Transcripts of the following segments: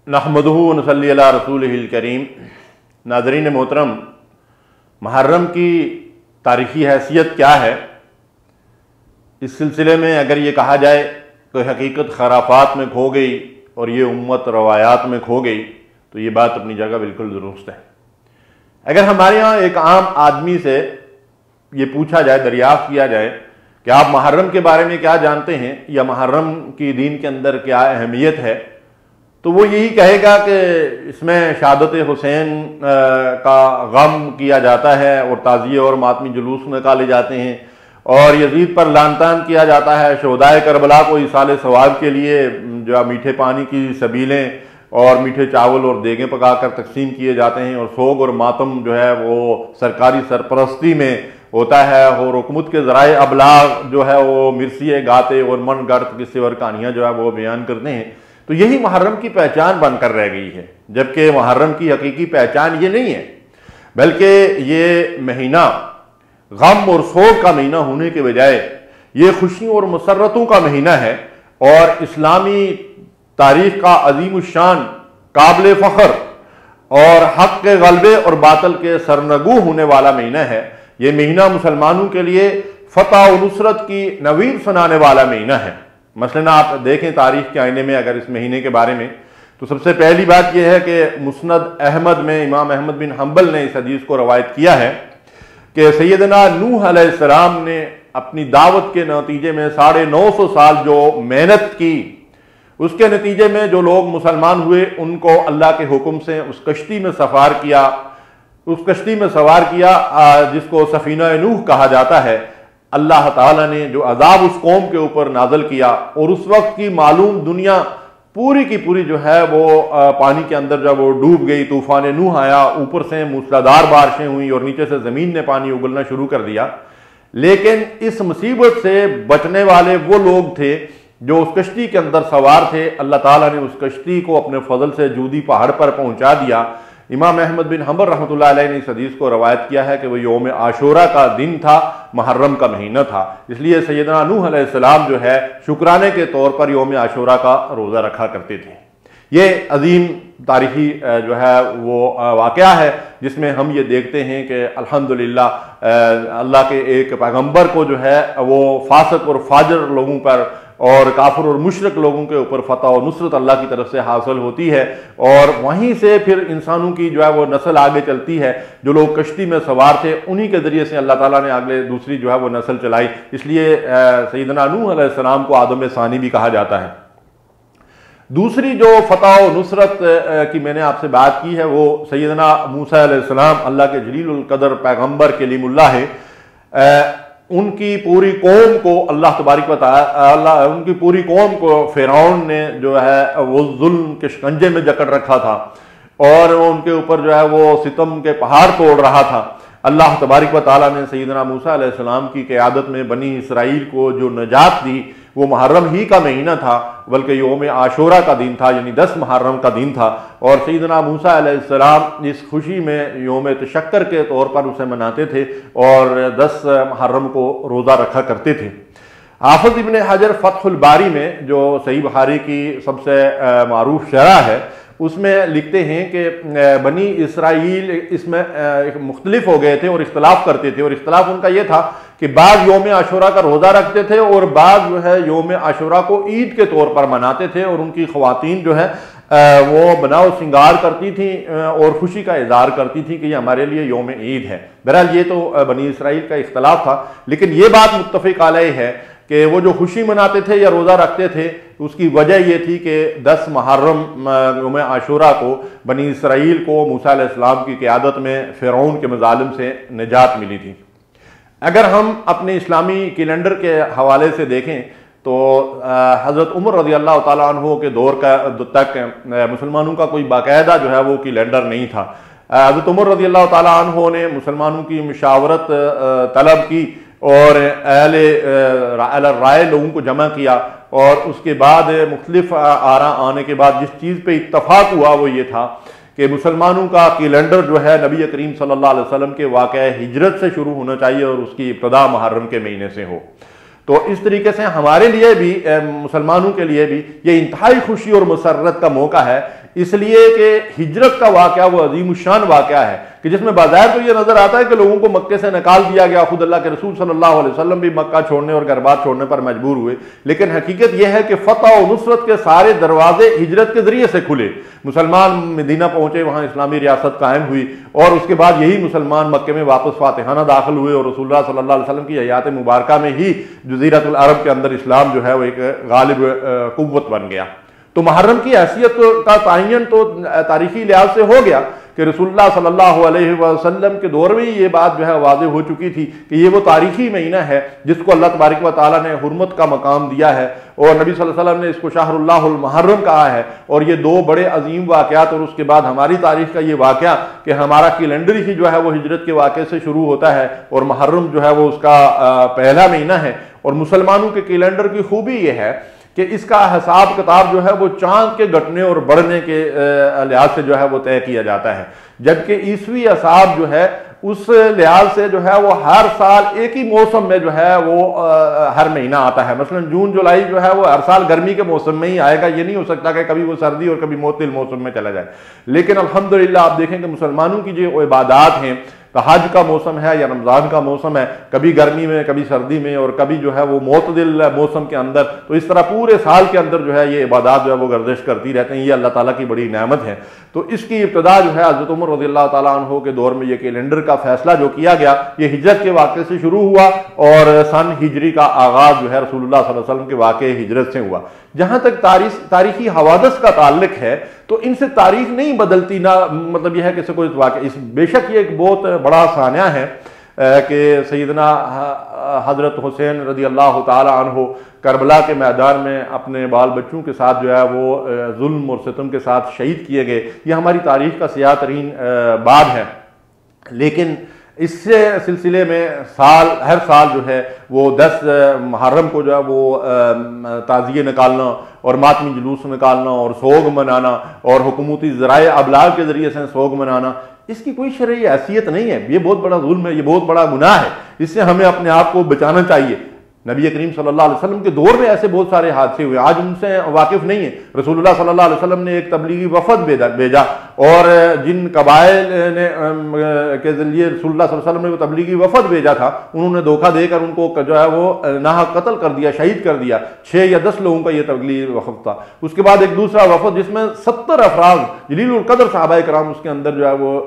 نحمدہ و نصلی علی رسولہ الکریم۔ ناظرین محترم، محرم کی تاریخی حیثیت کیا ہے؟ اس سلسلے میں اگر یہ کہا جائے کہ حقیقت خرافات میں کھو گئی اور یہ امت روایات میں کھو گئی تو یہ بات اپنی جگہ بالکل درست ہے۔ اگر ہمارے ہاں ایک عام آدمی سے یہ پوچھا جائے، دریافت کیا جائے کہ آپ محرم کے بارے میں کیا جانتے ہیں یا محرم کی دین کے اندر کیا اہمیت ہے، تو وہ یہی کہے گا کہ اس میں شہادت حسین کا غم کیا جاتا ہے اور تعزیے اور ماتمی جلوس نکالے جاتے ہیں اور یزید پر لعن طعن کیا جاتا ہے، شہدائے کربلا کو ایصال ثواب کے لیے جو میٹھے پانی کی سبیلیں اور میٹھے چاول اور دیگیں پکا کر تقسیم کیے جاتے ہیں، اور سوگ اور ماتم جو ہے وہ سرکاری سرپرستی میں ہوتا ہے، اور حکومت کے ذرائع ابلاغ جو ہے وہ مرثیے گاتے اور من گڑت قصے اور کہانیاں جو ہے وہ بیان کرتے ہیں۔ تو یہی محرم کی پہچان بن کر رہ گئی ہے، جبکہ محرم کی حقیقی پہچان یہ نہیں ہے، بلکہ یہ مہینہ غم اور سوگ کا مہینہ ہونے کے بجائے یہ خوشیوں اور مسرتوں کا مہینہ ہے، اور اسلامی تاریخ کا عظیم الشان، قابل فخر اور حق کے غلبے اور باطل کے سرنگو ہونے والا مہینہ ہے۔ یہ مہینہ مسلمانوں کے لیے فتح و نصرت کی نوید سنانے والا مہینہ ہے۔ مثلاً آپ دیکھیں تاریخ کے آئینے میں اگر اس مہینے کے بارے میں، تو سب سے پہلی بات یہ ہے کہ مسند احمد میں امام احمد بن حنبل نے اس حدیث کو روایت کیا ہے کہ سیدنا نوح علیہ السلام نے اپنی دعوت کے نتیجے میں 950 سال جو محنت کی، اس کے نتیجے میں جو لوگ مسلمان ہوئے ان کو اللہ کے حکم سے اس کشتی میں سوار کیا جس کو سفینہ نوح کہا جاتا ہے۔ اللہ تعالیٰ نے جو عذاب اس قوم کے اوپر نازل کیا، اور اس وقت کی معلوم دنیا پوری کی پوری جو ہے وہ پانی کے اندر جب وہ ڈوب گئی، طوفان نوح آیا، اوپر سے موسلادھار بارشیں ہوئیں اور نیچے سے زمین نے پانی اگلنا شروع کر دیا۔ لیکن اس مصیبت سے بچنے والے وہ لوگ تھے جو اس کشتی کے اندر سوار تھے۔ اللہ تعالیٰ نے اس کشتی کو اپنے فضل سے جودی پہاڑ پر پہنچا دیا۔ امام احمد بن حنبل رحمۃ اللہ علیہ نے اس حدیث کو روایت کیا ہے کہ وہ یوم عاشورہ کا دن تھا، محرم کا مہینہ تھا، اس لیے سیدنا نوح علیہ السلام جو ہے شکرانے کے طور پر یوم عاشورہ کا روزہ رکھا کرتے تھے۔ یہ عظیم تاریخی جو ہے وہ واقعہ ہے جس میں ہم یہ دیکھتے ہیں کہ الحمدللہ اللہ کے ایک پیغمبر کو جو ہے وہ فاسق اور فاجر لوگوں پر اور کافر اور مشرک لوگوں کے اوپر فتح و نصرت اللہ کی طرف سے حاصل ہوتی ہے، اور وہیں سے پھر انسانوں کی جو ہے وہ نسل آگے چلتی ہے۔ جو لوگ کشتی میں سوار تھے انہی کے ذریعے سے اللہ تعالیٰ نے آگے دوسری جو ہے وہ نسل چلائی، اس لیے سیدنا نوح علیہ السلام کو آدم ثانی بھی کہا جاتا ہے۔ دوسری جو فتح و نصرت کی میں نے آپ سے بات کی ہے وہ سیدنا موسیٰ علیہ السلام، اللہ کے جلیل القدر پیغمبر کلیم اللہ ہے۔ ان کی پوری قوم کو اللہ تبارک و تعالی ان کی پوری قوم کو فرعون نے جو ہے وہ ظلم کے شکنجے میں جکڑ رکھا تھا، اور ان کے اوپر جو ہے وہ ستم کے پہاڑ توڑ رہا تھا۔ اللہ تبارک و تعالیٰ نے سیدنا موسیٰ علیہ السلام کی قیادت میں بنی اسرائیل کو جو نجات دی وہ محرم ہی کا مہینہ تھا، بلکہ یوم عاشورہ کا دن تھا، یعنی 10 محرم کا دن تھا، اور سیدنا موسیٰ علیہ السلام اس خوشی میں یوم تشکر کے طور پر اسے مناتے تھے اور 10 محرم کو روزہ رکھا کرتے تھے۔ حافظ ابن حجر فتح الباری میں جو صحیح بخاری کی سب سے معروف شرح ہے، اس میں لکھتے ہیں کہ بنی اسرائیل اس میں مختلف ہو گئے تھے اور اختلاف کرتے تھے، اور اختلاف ان کا یہ تھا کہ بعض یوم عاشورہ کا روزہ رکھتے تھے اور بعض جو ہے یوم عاشورہ کو عید کے طور پر مناتے تھے، اور ان کی خواتین جو ہے وہ بناؤ سنگار کرتی تھیں اور خوشی کا اظہار کرتی تھیں کہ یہ ہمارے لیے یوم عید ہے۔ بہرحال یہ تو بنی اسرائیل کا اختلاف تھا، لیکن یہ بات متفق علیہ ہے کہ وہ جو خوشی مناتے تھے یا روزہ رکھتے تھے اس کی وجہ یہ تھی کہ 10 محرم یوم عاشورہ کو بنی اسرائیل کو موسیٰ علیہ السلام کی قیادت میں فرعون کے مظالم سے نجات ملی تھی۔ اگر ہم اپنے اسلامی کیلنڈر کے حوالے سے دیکھیں تو حضرت عمر رضی اللہ تعالیٰ عنہ کے دور تک مسلمانوں کا کوئی باقاعدہ جو ہے وہ کیلنڈر نہیں تھا۔ حضرت عمر رضی اللہ تعالیٰ عنہ نے مسلمانوں کی مشاورت طلب کی اور اہل رائے لوگوں کو جمع کیا، اور اس کے بعد مختلف آراء آنے کے بعد جس چیز پہ اتفاق ہوا وہ یہ تھا کہ مسلمانوں کا کیلنڈر جو ہے نبی کریم صلی اللہ علیہ وسلم کے واقعہ ہجرت سے شروع ہونا چاہیے اور اس کی ابتدا محرم کے مہینے سے ہو۔ تو اس طریقے سے ہمارے لیے بھی مسلمانوں کے لیے بھی یہ انتہائی خوشی اور مسرت کا موقع ہے، اس لیے کہ ہجرت کا واقعہ وہ عظیم الشان واقعہ ہے کہ جس میں بظاہر تو یہ نظر آتا ہے کہ لوگوں کو مکے سے نکال دیا گیا، خود اللہ کے رسول صلی اللہ علیہ وسلم بھی مکہ چھوڑنے اور گھر بار چھوڑنے پر مجبور ہوئے، لیکن حقیقت یہ ہے کہ فتح و نصرت کے سارے دروازے ہجرت کے ذریعے سے کھلے۔ مسلمان مدینہ پہنچے، وہاں اسلامی ریاست قائم ہوئی، اور اس کے بعد یہی مسلمان مکے میں واپس فاتحانہ داخل ہوئے، اور رسول اللہ صلی اللہ علیہ وسلم کی حیات مبارکہ میں ہی جزیرۃ العرب کے اندر اسلام جو ہے وہ ایک غالب قوت بن گیا۔ تو محرم کی حیثیت کا تعین تو تاریخی لحاظ سے ہو گیا کہ رسول اللہ صلی اللہ علیہ وسلم کے دور میں یہ بات جو ہے واضح ہو چکی تھی کہ یہ وہ تاریخی مہینہ ہے جس کو اللہ تبارک و تعالیٰ نے حرمت کا مقام دیا ہے، اور نبی صلی اللہ علیہ وسلم نے اس کو شہر اللہ المحرم کہا ہے۔ اور یہ دو بڑے عظیم واقعات، اور اس کے بعد ہماری تاریخ کا یہ واقعہ کہ ہمارا کیلنڈر ہی جو ہے وہ ہجرت کے واقعے سے شروع ہوتا ہے، اور محرم جو ہے وہ اس کا پہلا مہینہ ہے۔ اور مسلمانوں کے کیلنڈر کی خوبی یہ ہے کہ اس کا حساب کتاب جو ہے وہ چاند کے گھٹنے اور بڑھنے کے لحاظ سے جو ہے وہ طے کیا جاتا ہے، جبکہ عیسوی حساب جو ہے اس لحاظ سے جو ہے وہ ہر سال ایک ہی موسم میں جو ہے وہ ہر مہینہ آتا ہے۔ مثلا جون جولائی جو ہے وہ ہر سال گرمی کے موسم میں ہی آئے گا، یہ نہیں ہو سکتا کہ کبھی وہ سردی اور کبھی معتدل موسم میں چلا جائے۔ لیکن الحمدللہ آپ دیکھیں کہ مسلمانوں کی جو عبادات ہیں، حج کا موسم ہے یا رمضان کا موسم ہے، کبھی گرمی میں کبھی سردی میں اور کبھی جو ہے وہ معتدل موسم کے اندر، تو اس طرح پورے سال کے اندر جو ہے یہ عبادات جو ہے وہ گردش کرتی رہتے ہیں۔ یہ اللہ تعالیٰ کی بڑی نعمت ہے۔ تو اس کی ابتدا جو ہے حضرت عمر رضی اللہ تعالیٰ عنہ کے دور میں یہ کیلنڈر کا فیصلہ جو کیا گیا، یہ ہجرت کے واقعے سے شروع ہوا، اور سن ہجری کا آغاز جو ہے رسول اللہ صلی اللہ علیہ وسلم کے واقعے ہجرت سے ہوا۔ جہاں تک تاریخی حوادث کا تعلق ہے تو ان سے تاریخ نہیں بدلتی، نہ مطلب یہ ہے کہ کوئی واقعہ، بے شک یہ ایک بہت بڑا سانحہ ہے کہ سیدنا حضرت حسین رضی اللہ تعالی عنہ کربلا کے میدان میں اپنے بال بچوں کے ساتھ جو ہے وہ ظلم اور ستم کے ساتھ شہید کیے گئے۔ یہ ہماری تاریخ کا سیاہ ترین باب ہے، لیکن اس سے سلسلے میں ہر سال جو ہے وہ 10 محرم کو جو ہے وہ تعزیے نکالنا اور ماتمی جلوس نکالنا اور سوگ منانا اور حکومتی ذرائع ابلاغ کے ذریعے سے سوگ منانا، اس کی کوئی شرعی حیثیت نہیں ہے۔ یہ بہت بڑا ظلم ہے، یہ بہت بڑا گناہ ہے، اس سے ہمیں اپنے آپ کو بچانا چاہیے۔ نبی کریم صلی اللہ علیہ وسلم کے دور میں ایسے بہت سارے حادثے ہوئے، آج ان سے واقف نہیں ہیں۔ رسول اللہ صلی اللہ علیہ وسلم نے ایک تبلیغی وفد بھیجا، اور جن قبائل نے کے ذریعے رسول اللہ صلی اللہ علیہ وسلم نے وہ تبلیغی وفد بھیجا تھا، انہوں نے دھوکہ دے کر ان کو جو ہے وہ ناحق قتل کر دیا، شہید کر دیا۔ 6 یا 10 لوگوں کا یہ تبلیغی وفد تھا۔ اس کے بعد ایک دوسرا وفد جس میں 70 افراد جلیل القدر صحابہ کرام اس کے اندر جو ہے وہ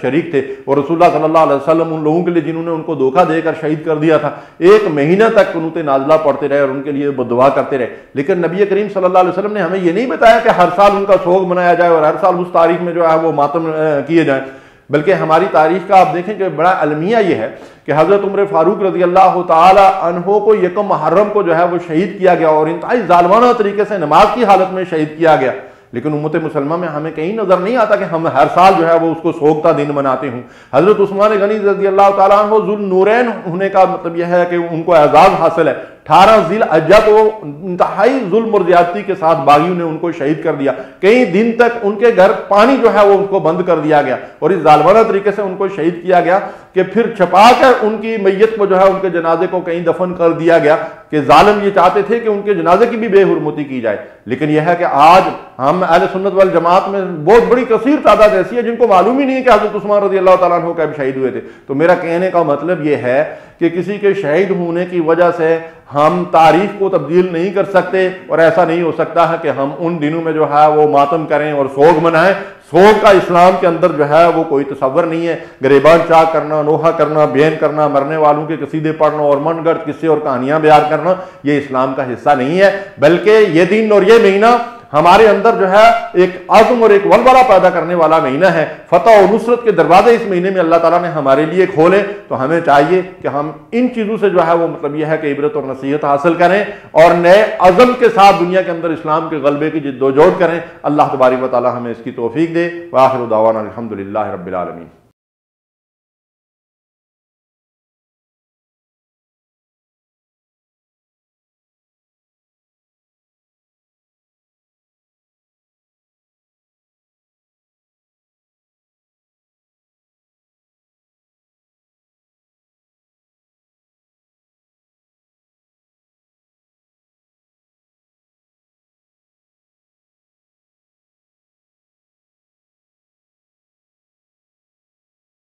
شریک تھے، اور رسول اللہ صلی اللہ علیہ وسلم ان لوگوں کے لیے جنہوں نے ان کو دھوکہ دے کر شہید کر دیا تھا 1 مہینہ تک قنوت نازلہ پڑھتے رہے اور ان کے لیے دعا کرتے رہے۔ لیکن نبی کریم صلی اللہ علیہ وسلم نے ہمیں یہ نہیں بتایا کہ ہر سال ان کا سوگ منایا جائے اور ہر سال اس تاریخ میں جو ہے وہ ماتم کیے جائیں، بلکہ ہماری تاریخ کا آپ دیکھیں کہ بڑا المیہ یہ ہے کہ حضرت عمر فاروق رضی اللہ تعالی عنہ کو 1 محرم کو جو ہے وہ شہید کیا گیا، اور انتہائی ظالمانہ طریقے سے نماز کی حالت میں شہید کیا گیا۔ لیکن امت مسلمہ میں ہمیں کہیں نظر نہیں آتا کہ ہم ہر سال جو ہے وہ اس کو سوگتا دن مناتے ہوں۔ حضرت عثمان غنی رضی اللہ تعالیٰ عنہ ذو النورین ہونے کا مطلب یہ ہے کہ ان کو اعزاز حاصل ہے۔ 18 ذی الحجہ کو انتہائی ظلم اور زیادتی کے ساتھ باغیوں نے ان کو شہید کر دیا، کئی دن تک ان کے گھر پانی جو ہے وہ ان کو بند کر دیا گیا، اور اس ظالمانہ طریقے سے ان کو شہید کیا گیا کہ پھر چھپا کر ان کی میت کو جو ہے ان کے جنازے کو کہیں دفن کر دیا گیا، کہ ظالم یہ چاہتے تھے کہ ان کے جنازے کی بھی بے حرمتی کی جائے۔ لیکن یہ ہے کہ آج ہم اہل سنت والجماعت میں بہت بڑی کثیر تعداد ایسی ہے جن کو معلوم ہی نہیں کہ حضرت عثمان رضی اللہ تعالیٰ عنہ کب شہید ہوئے تھے۔ تو میرا کہنے کا مطلب یہ ہے کہ کسی کے شہید ہونے کی وجہ سے ہم تاریخ کو تبدیل نہیں کر سکتے، اور ایسا نہیں ہو سکتا ہے کہ ہم ان دنوں میں جو ہے وہ ماتم کریں اور سوگ منائیں۔ سوگ کا اسلام کے اندر جو ہے وہ کوئی تصور نہیں ہے۔ گریبان چاک کرنا، نوحہ کرنا، بیان کرنا، مرنے والوں کے قصیدے پڑھنا اور من گھڑت قصے اور کہانیاں بیان کرنا، یہ اسلام کا حصہ نہیں ہے، بلکہ یہ دن اور یہ مہینہ ہمارے اندر جو ہے ایک عزم اور ایک ولولہ پیدا کرنے والا مہینہ ہے۔ فتح و نصرت کے دروازے اس مہینے میں اللہ تعالیٰ نے ہمارے لیے کھولے، تو ہمیں چاہیے کہ ہم ان چیزوں سے جو ہے وہ مطلب یہ ہے کہ عبرت اور نصیحت حاصل کریں اور نئے عزم کے ساتھ دنیا کے اندر اسلام کے غلبے کی جد و جہد کریں۔ اللہ تبارک و تعالیٰ ہمیں اس کی توفیق دے۔ وآخر دعوانا الحمدللہ رب العالمین۔